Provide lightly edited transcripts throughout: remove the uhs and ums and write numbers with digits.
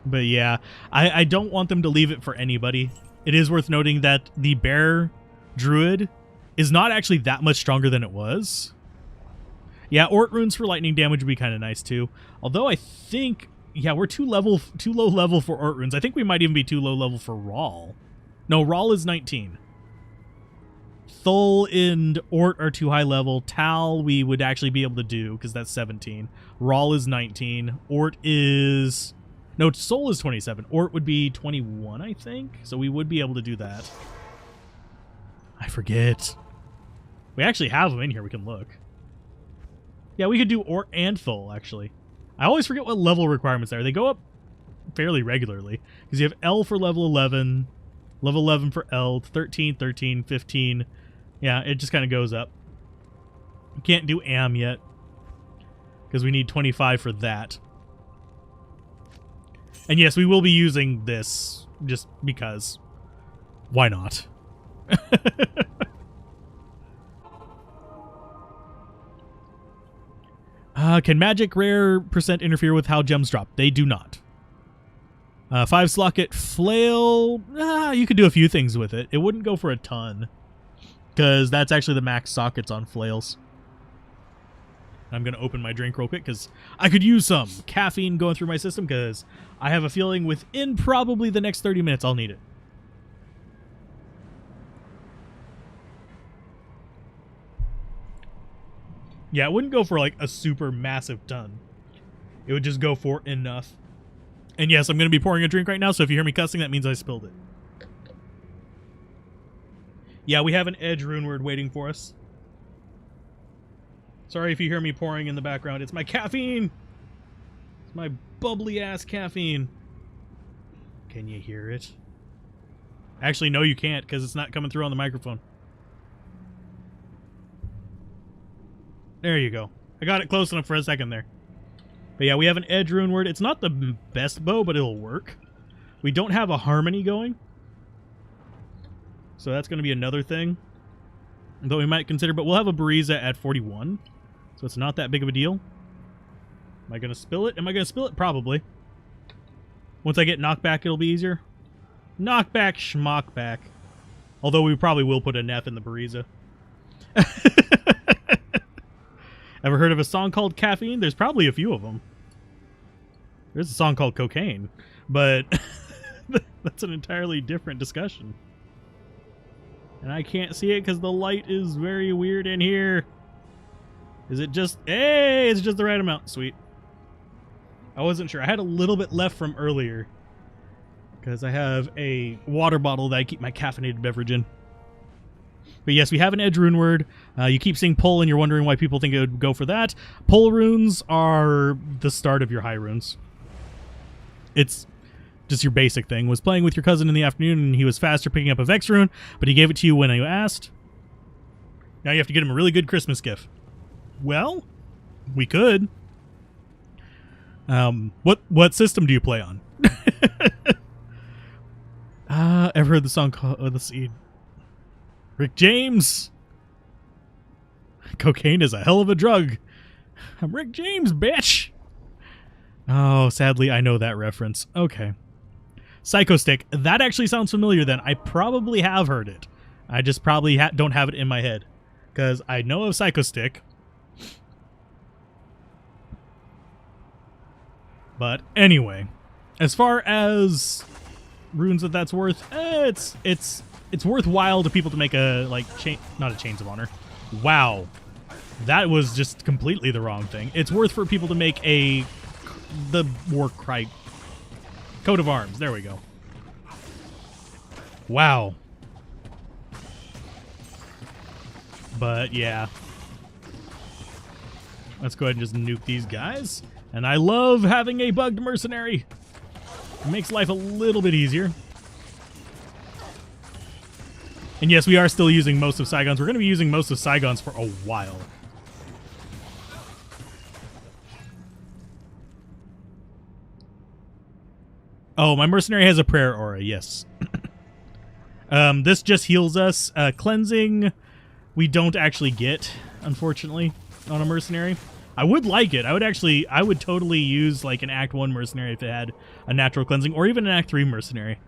But yeah, I don't want them to leave it for anybody. It is worth noting that the bear druid is not actually that much stronger than it was. Yeah, Ort runes for lightning damage would be kind of nice too. Although I think, yeah, we're too low level for Ort runes. I think we might even be too low level for Rawl. No, Rawl is 19. Thul and Ort are too high level. Tal we would actually be able to do because that's 17. Rawl is 19. Ort is... No, Soul is 27. Ort would be 21, I think. So we would be able to do that. I forget. We actually have them in here. We can look. Yeah, we could do Ort and Thul, actually. I always forget what level requirements are. They go up fairly regularly. Because you have L for level 11, level 11 for L, 13, 13, 15. Yeah, it just kind of goes up. We can't do Am yet. Because we need 25 for that. And yes, we will be using this just because. Why not? Can magic rare percent interfere with how gems drop? They do not. 5 slocket flail. You could do a few things with it. It wouldn't go for a ton. Because that's actually the max sockets on flails. I'm going to open my drink real quick because I could use some caffeine going through my system because I have a feeling within probably the next 30 minutes I'll need it. Yeah, it wouldn't go for like a super massive ton. It would just go for enough. And yes, I'm going to be pouring a drink right now, so if you hear me cussing, that means I spilled it. Yeah, we have an edge rune word waiting for us. Sorry if you hear me pouring in the background. It's my caffeine! It's my bubbly-ass caffeine. Can you hear it? Actually, no, you can't, because it's not coming through on the microphone. There you go. I got it close enough for a second there. But yeah, we have an edge rune word. It's not the best bow, but it'll work. We don't have a harmony going. So that's going to be another thing that we might consider. But we'll have a Bariza at 41. So it's not that big of a deal. Am I going to spill it? Am I going to spill it? Probably. Once I get knockback, it'll be easier. Knockback, schmockback. Although we probably will put an F in the Bariza. Ever heard of a song called Caffeine? There's probably a few of them. There's a song called Cocaine. But that's an entirely different discussion. And I can't see it because the light is very weird in here. Is it just... Hey, it's just the right amount. Sweet. I wasn't sure. I had a little bit left from earlier. Because I have a water bottle that I keep my caffeinated beverage in. But yes, we have an edge rune word. You keep seeing pull and you're wondering why people think it would go for that. Pull runes are the start of your high runes. It's just your basic thing. Was playing with your cousin in the afternoon and he was faster picking up a Vex rune, but he gave it to you when you asked. Now you have to get him a really good Christmas gift. Well, we could. What system do you play on? Ever heard the song called let's see. Rick James. Cocaine is a hell of a drug. I'm Rick James, bitch. Oh, sadly, I know that reference. Okay. Psycho Stick. That actually sounds familiar then. I probably have heard it. I just probably don't have it in my head. Because I know of Psycho Stick. But anyway. As far as runes that's worth, it's worthwhile to people to make a, like, not a Chains of Honor. Wow. That was just completely the wrong thing. It's worth for people to make the war cry coat of arms. There we go. Wow. But yeah. Let's go ahead and just nuke these guys. And I love having a bugged mercenary. It makes life a little bit easier. And yes, we are still using most of Saigons. We're going to be using most of Saigons for a while. Oh, my mercenary has a prayer aura, yes. This just heals us. Cleansing, we don't actually get, unfortunately, on a mercenary. I would like it. I would totally use like an Act 1 mercenary if it had a natural cleansing, or even an Act 3 mercenary.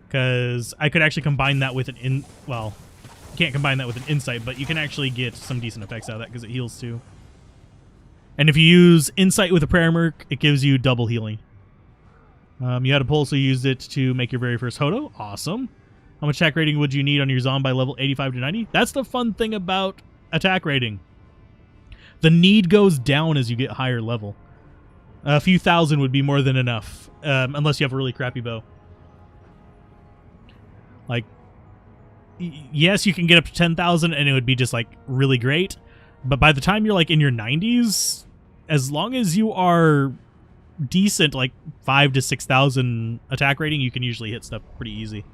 Because I could actually combine that with you can't combine that with an insight, but you can actually get some decent effects out of that because it heals too. And if you use insight with a prayer merc, it gives you double healing. You had a pulse, so you used it to make your very first Hodo. Awesome. How much attack rating would you need on your zombie level 85 to 90? That's the fun thing about attack rating. The need goes down as you get higher level. A few thousand would be more than enough, unless you have a really crappy bow. Like, yes, you can get up to 10,000 and it would be just like really great. But by the time you're like in your 90s, as long as you are decent, like 5 to 6,000 attack rating, you can usually hit stuff pretty easy.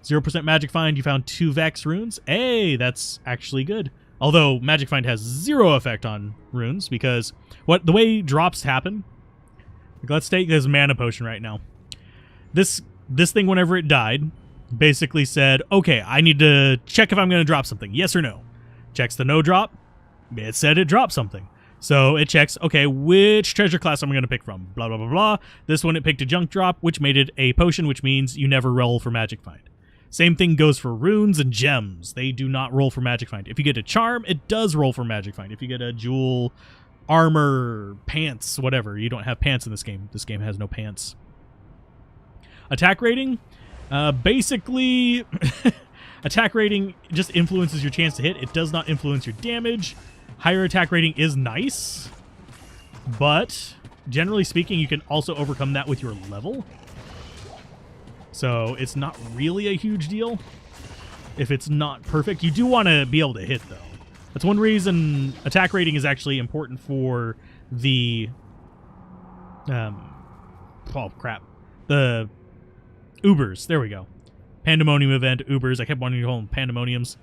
0% magic find. You found 2 Vex runes. Hey, that's actually good. Although magic find has 0 effect on runes because the way drops happen. Like, let's take this mana potion right now. This thing, whenever it died, basically said, okay, I need to check if I'm going to drop something. Yes or no. Checks the no drop. It said it dropped something. So it checks, okay, which treasure class am I going to pick from? Blah, blah, blah, blah. This one, it picked a junk drop, which made it a potion, which means you never roll for magic find. Same thing goes for runes and gems. They do not roll for magic find. If you get a charm, it does roll for magic find. If you get a jewel, armor, pants, whatever. You don't have pants in this game. This game has no pants. Attack rating. Basically, attack rating just influences your chance to hit. It does not influence your damage. Higher attack rating is nice, but generally speaking, you can also overcome that with your level. So it's not really a huge deal if it's not perfect. You do want to be able to hit, though. That's one reason attack rating is actually important for the... oh, crap. The Ubers. There we go. Pandemonium event, Ubers. I kept wanting to call them Pandemoniums.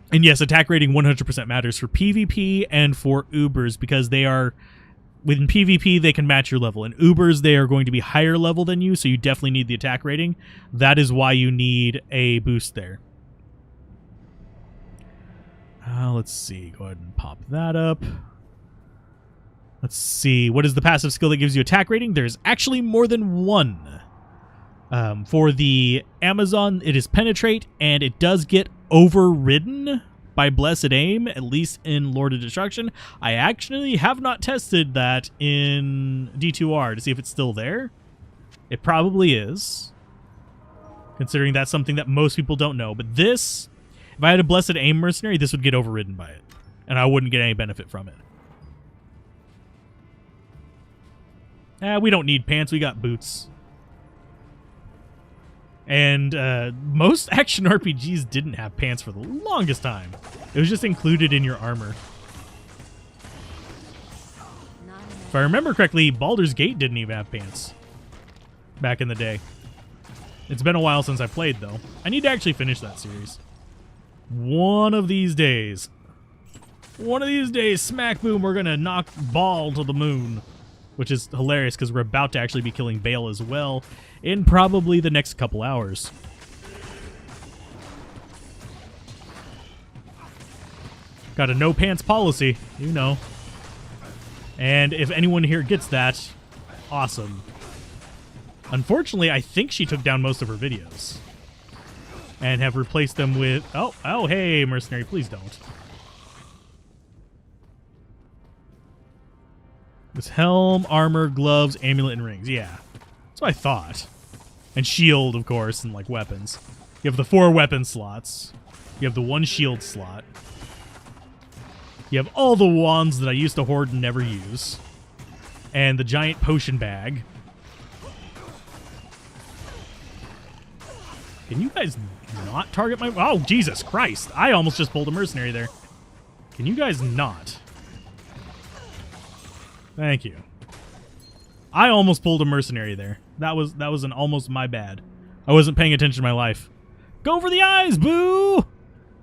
And yes, attack rating 100% matters for PvP and for Ubers because they are... Within PvP, they can match your level. In Ubers, they are going to be higher level than you, so you definitely need the attack rating. That is why you need a boost there. Let's see. Go ahead and pop that up. Let's see. What is the passive skill that gives you attack rating? There's actually more than one. For the Amazon, it is Penetrate, and it does get overridden by Blessed Aim, at least in Lord of Destruction. I actually have not tested that in D2R to see if it's still there. It probably is, considering that's something that most people don't know. But this, if I had a Blessed Aim mercenary, this would get overridden by it, and I wouldn't get any benefit from it. We don't need pants, we got boots. And most action RPGs didn't have pants for the longest time. It was just included in your armor. If I remember correctly, Baldur's Gate didn't even have pants back in the day. It's been a while since I played, though. I need to actually finish that series. One of these days. One of these days, smack boom, we're going to knock Ball to the moon. Which is hilarious because we're about to actually be killing Bale as well in probably the next couple hours. Got a no pants policy, you know. And if anyone here gets that, awesome. Unfortunately, I think she took down most of her videos and have replaced them with... Oh, hey, mercenary, please don't. This helm, armor, gloves, amulet, and rings. Yeah, that's what I thought. And shield, of course, and like weapons. You have the 4 weapon slots. You have the 1 shield slot. You have all the wands that I used to hoard and never use. And the giant potion bag. Can you guys not target my... Oh, Jesus Christ. I almost just pulled a mercenary there. Can you guys not? Thank you. I almost pulled a mercenary there. That was an almost my bad. I wasn't paying attention to my life. Go for the eyes, boo!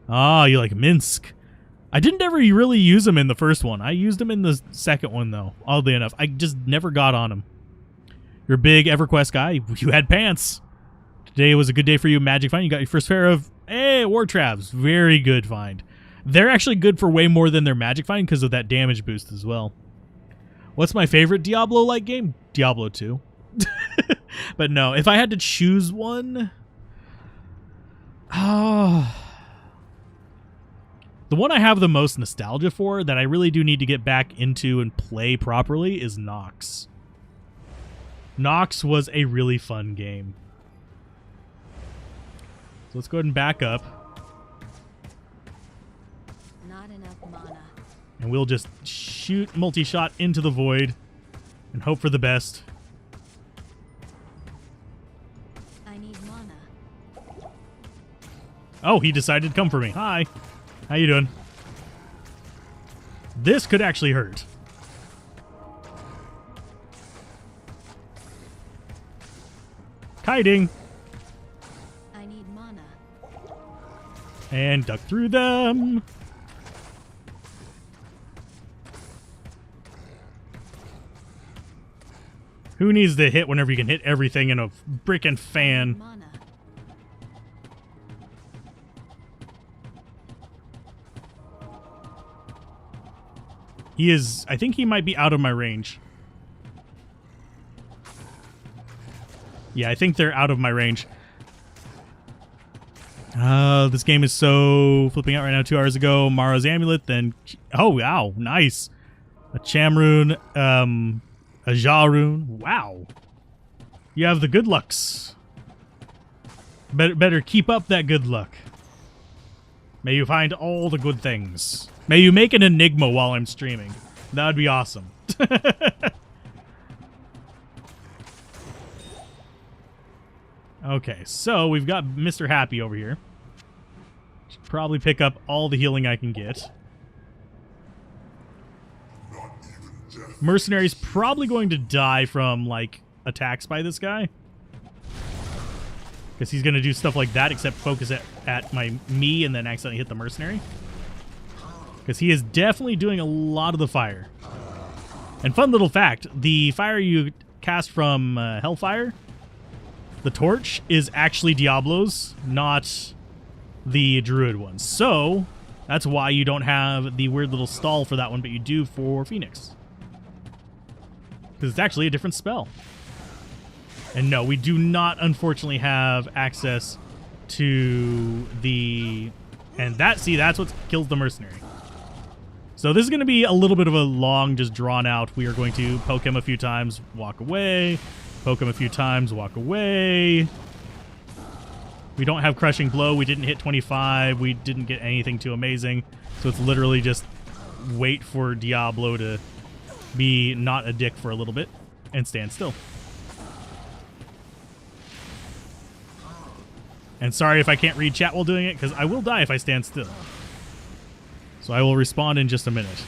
Ah, you like Minsk. I didn't ever really use him in the first one. I used him in the second one, though, oddly enough. I just never got on him. You're a big EverQuest guy. You had pants. Today was a good day for you, Magic Find. You got your first pair of, hey, War Traps. Very good find. They're actually good for way more than their magic find because of that damage boost as well. What's my favorite Diablo-like game? Diablo 2. But no, if I had to choose one... Oh... The one I have the most nostalgia for that I really do need to get back into and play properly is Nox. Nox was a really fun game. So let's go ahead and back up. Not enough mana. And we'll just shoot multi-shot into the void and hope for the best. I need mana. Oh, he decided to come for me. Hi. How you doing? This could actually hurt. Kiting. I need mana. And duck through them. Who needs to hit whenever you can hit everything in a frickin' fan? Mana. He is... I think he might be out of my range. Yeah, I think they're out of my range. This game is so flipping out right now. 2 hours ago, Mara's Amulet, then... Oh, wow. Nice. A Chamrune, a Jarune. Wow. You have the good lucks. Better keep up that good luck. May you find all the good things. May you make an enigma while I'm streaming. That would be awesome. Okay, so we've got Mr. Happy over here. Should probably pick up all the healing I can get. Mercenary's probably going to die from, like, attacks by this guy. Because he's going to do stuff like that, except focus at me and then accidentally hit the mercenary. Because he is definitely doing a lot of the fire. And fun little fact, the fire you cast from Hellfire, the torch, is actually Diablo's, not the Druid one. So, that's why you don't have the weird little stall for that one, but you do for Phoenix. Because it's actually a different spell. And no, we do not, unfortunately, have access to the... And that, see, that's what kills the mercenary. So this is going to be a little bit of a long, just drawn out. We are going to poke him a few times, walk away. Poke him a few times, walk away. We don't have Crushing Blow. We didn't hit 25. We didn't get anything too amazing. So it's literally just wait for Diablo to be not a dick for a little bit and stand still. And sorry if I can't read chat while doing it, because I will die if I stand still. So I will respond in just a minute.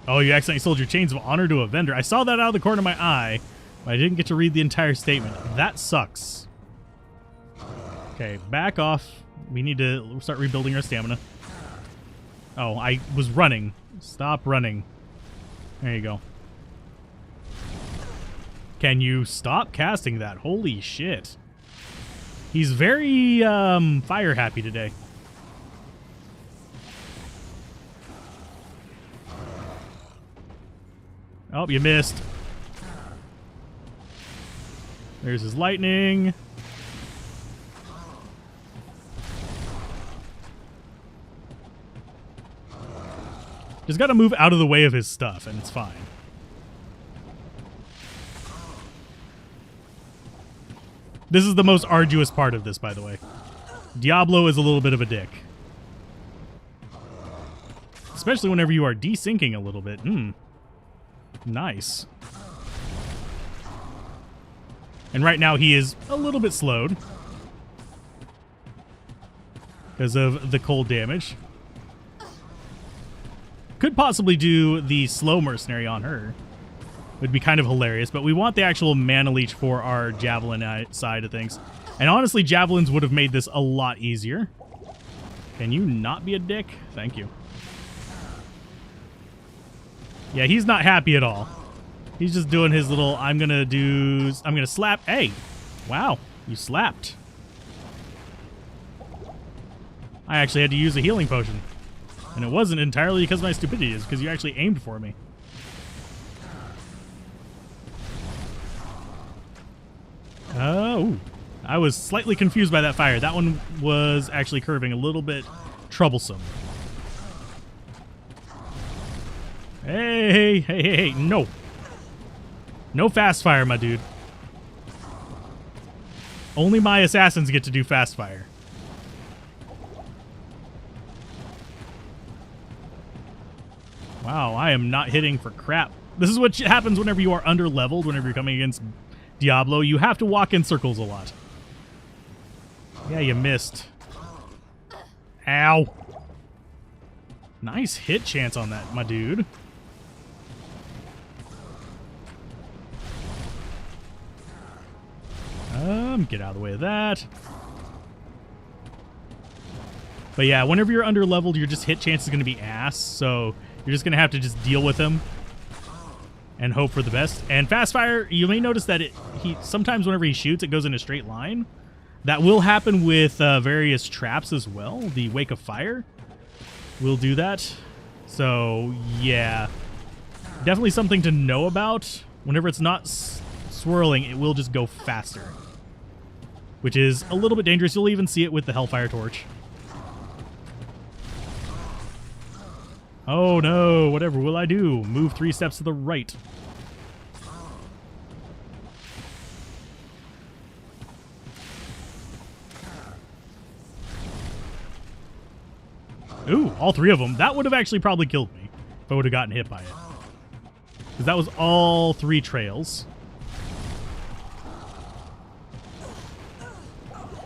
Oh, you accidentally sold your Chains of Honor to a vendor. I saw that out of the corner of my eye, but I didn't get to read the entire statement. That sucks. Okay, back off. We need to start rebuilding our stamina. Oh, I was running. Stop running. There you go. Can you stop casting that? Holy shit. He's very fire happy today. Oh, you missed. There's his lightning. Just got to move out of the way of his stuff, and it's fine. This is the most arduous part of this, by the way. Diablo is a little bit of a dick. Especially whenever you are desyncing a little bit. Nice. And right now he is a little bit slowed because of the cold damage. Could possibly do the slow mercenary on her. Would be kind of hilarious, but we want the actual mana leech for our javelin side of things. And honestly, javelins would have made this a lot easier. Can you not be a dick? Thank you. Yeah, he's not happy at all. He's just doing his little, I'm gonna slap. Hey, wow, you slapped. I actually had to use a healing potion. And it wasn't entirely because of my stupidity, it's because you actually aimed for me. Oh, I was slightly confused by that fire. That one was actually curving a little bit troublesome. Hey, no. No fast fire, my dude. Only my assassins get to do fast fire. Wow, I am not hitting for crap. This is what happens whenever you are under-leveled, whenever you're coming against Diablo. You have to walk in circles a lot. Yeah, you missed. Ow. Nice hit chance on that, my dude. Get out of the way of that. But yeah, whenever you're under-leveled, your just hit chance is going to be ass, so you're just going to have to just deal with him and hope for the best. And fast fire, you may notice that he sometimes whenever he shoots, it goes in a straight line. That will happen with various traps as well. The Wake of Fire will do that. So, yeah. Definitely something to know about. Whenever it's not swirling, it will just go faster, which is a little bit dangerous. You'll even see it with the Hellfire Torch. Oh no, whatever will I do? Move 3 steps to the right. Ooh, all 3 of them. That would have actually probably killed me if I would have gotten hit by it. Because that was all 3 trails.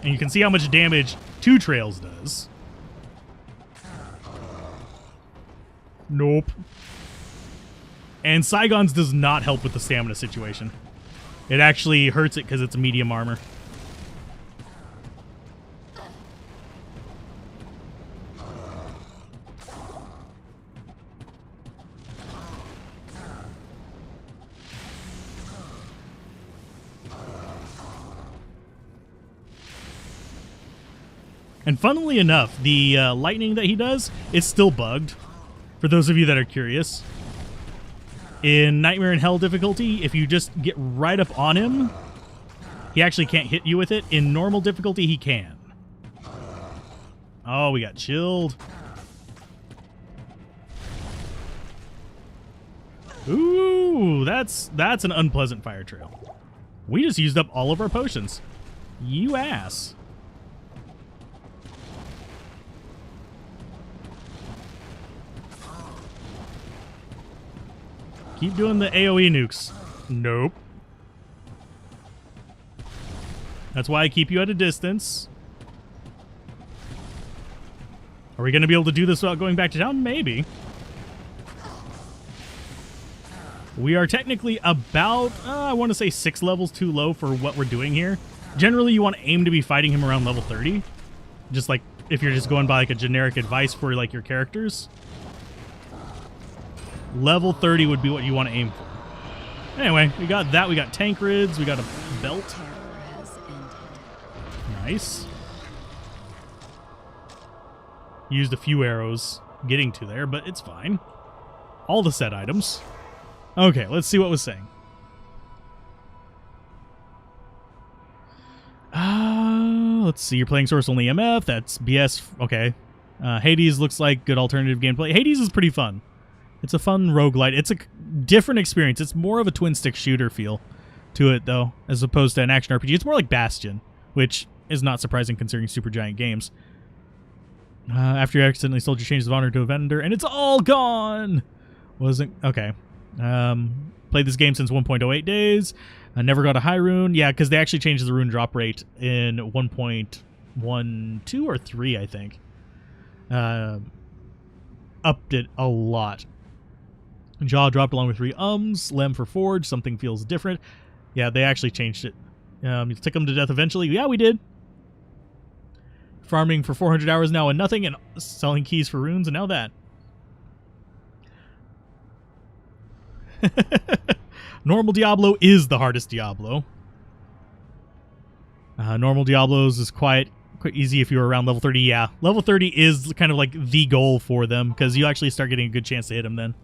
And you can see how much damage 2 trails does. Nope. And Saigon's does not help with the stamina situation. It actually hurts it because it's medium armor. And funnily enough, the lightning that he does, it's still bugged. For those of you that are curious. In Nightmare in Hell difficulty, if you just get right up on him, he actually can't hit you with it. In normal difficulty, he can. Oh, we got chilled. Ooh, that's an unpleasant fire trail. We just used up all of our potions. You ass. Keep doing the AoE nukes. Nope. That's why I keep you at a distance. Are we going to be able to do this without going back to town? Maybe. We are technically about, I want to say 6 levels too low for what we're doing here. Generally, you want to aim to be fighting him around level 30. Just like if you're just going by like a generic advice for like your characters. Level 30 would be what you want to aim for. Anyway, we got that. We got Tankreds. We got a belt. Nice. Used a few arrows getting to there, but it's fine. All the set items. Okay, let's see what was saying. Let's see. You're playing Source Only MF. That's BS. Okay. Hades looks like good alternative gameplay. Hades is pretty fun. It's a fun roguelite. It's a different experience. It's more of a twin-stick shooter feel to it, though, as opposed to an action RPG. It's more like Bastion, which is not surprising considering Supergiant Games. After you accidentally sold your changes of honor to a vendor, and it's all gone! Wasn't... Okay. Played this game since 1.08 days. I never got a high rune. Yeah, because they actually changed the rune drop rate in 1.12 or 3, I think. Upped it a lot. Jaw dropped along with 3 ums. Lem for forge. Something feels different. Yeah, they actually changed it. You tick them to death eventually. Yeah, we did. Farming for 400 hours now and nothing, and selling keys for runes, and now that. Normal Diablo is the hardest Diablo. Normal Diablo's is quite quite easy if you're around level 30. Yeah, level 30 is kind of like the goal for them because you actually start getting a good chance to hit them then.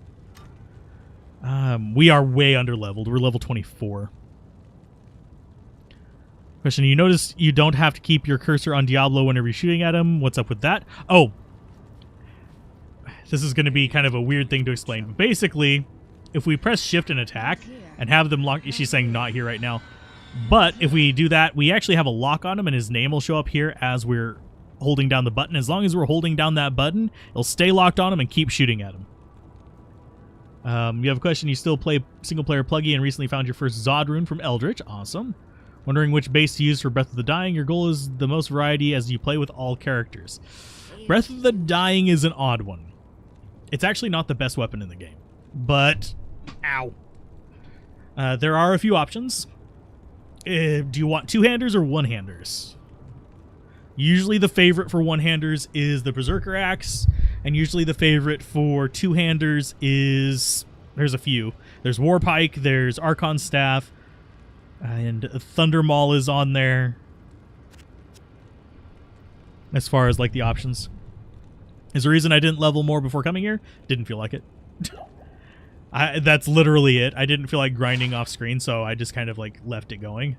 We are way under leveled. We're level 24. Question, you notice you don't have to keep your cursor on Diablo whenever you're shooting at him. What's up with that? Oh, this is going to be kind of a weird thing to explain. But basically, if we press shift and attack and have them lock, she's saying not here right now. But if we do that, we actually have a lock on him and his name will show up here as we're holding down the button. As long as we're holding down that button, it'll stay locked on him and keep shooting at him. You have a question. You still play single player Pluggy and recently found your first Zod rune from Eldritch. Awesome. Wondering which base to use for Breath of the Dying. Your goal is the most variety as you play with all characters. Breath of the Dying is an odd one. It's actually not the best weapon in the game. But, ow. There are a few options. Do you want two-handers or one-handers? Usually the favorite for one-handers is the Berserker Axe. And usually the favorite for two-handers is... There's a few. There's Warpike, there's Archon Staff, and Thunder Maul is on there. As far as like the options. Is the reason I didn't level more before coming here? Didn't feel like it. That's literally it. I didn't feel like grinding off screen, so I just kind of like left it going.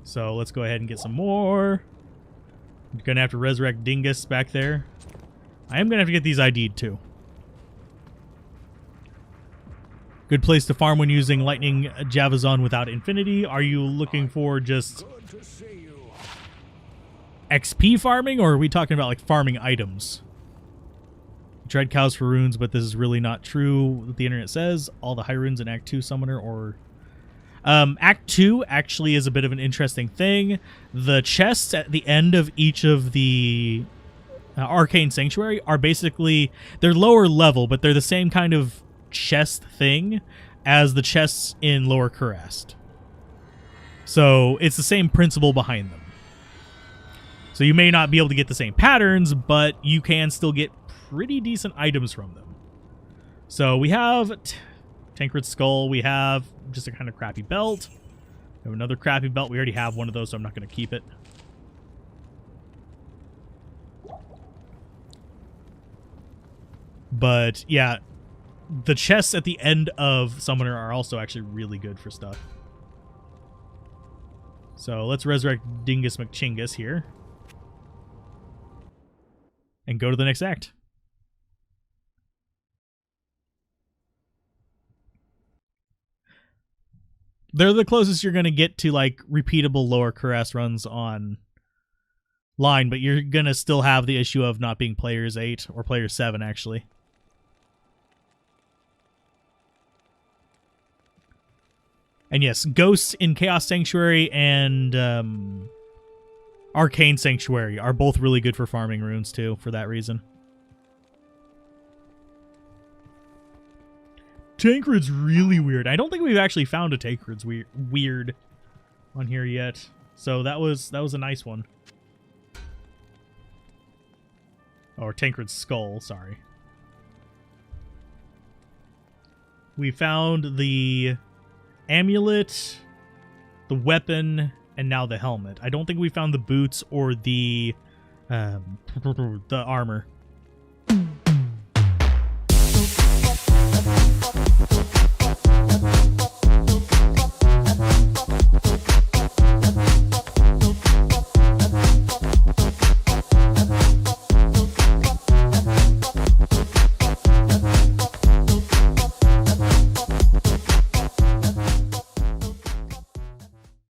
So let's go ahead and get some more. I'm gonna have to resurrect Dingus back there. I am gonna have to get these ID'd too. Good place to farm when using Lightning Javazon without Infinity. Are you looking for just XP farming, or are we talking about like farming items? Dread cows for runes, but this is really not true. What the internet says, all the high runes in Act 2 Summoner or... Act 2 actually is a bit of an interesting thing. The chests at the end of each of the Arcane Sanctuary are basically... They're lower level, but they're the same kind of chest thing as the chests in Lower Kurast. So it's the same principle behind them. So you may not be able to get the same patterns, but you can still get pretty decent items from them. So we have Tancred's Skull. We have just a kind of crappy belt. We have another crappy belt. We already have one of those, so I'm not going to keep it. But yeah, the chests at the end of Summoner are also actually really good for stuff. So let's resurrect Dingus McChingus here. And go to the next act. They're the closest you're going to get to like repeatable Lower Kurast runs on line, but you're going to still have the issue of not being players 8 or player 7 actually. And yes, Ghosts in Chaos Sanctuary and Arcane Sanctuary are both really good for farming runes too, for that reason. Tancred's really weird. I don't think we've actually found a Tancred's weird on here yet. So that was a nice one. Or Tancred's Skull, sorry. We found the amulet, the weapon, and now the helmet. I don't think we found the boots or the armor.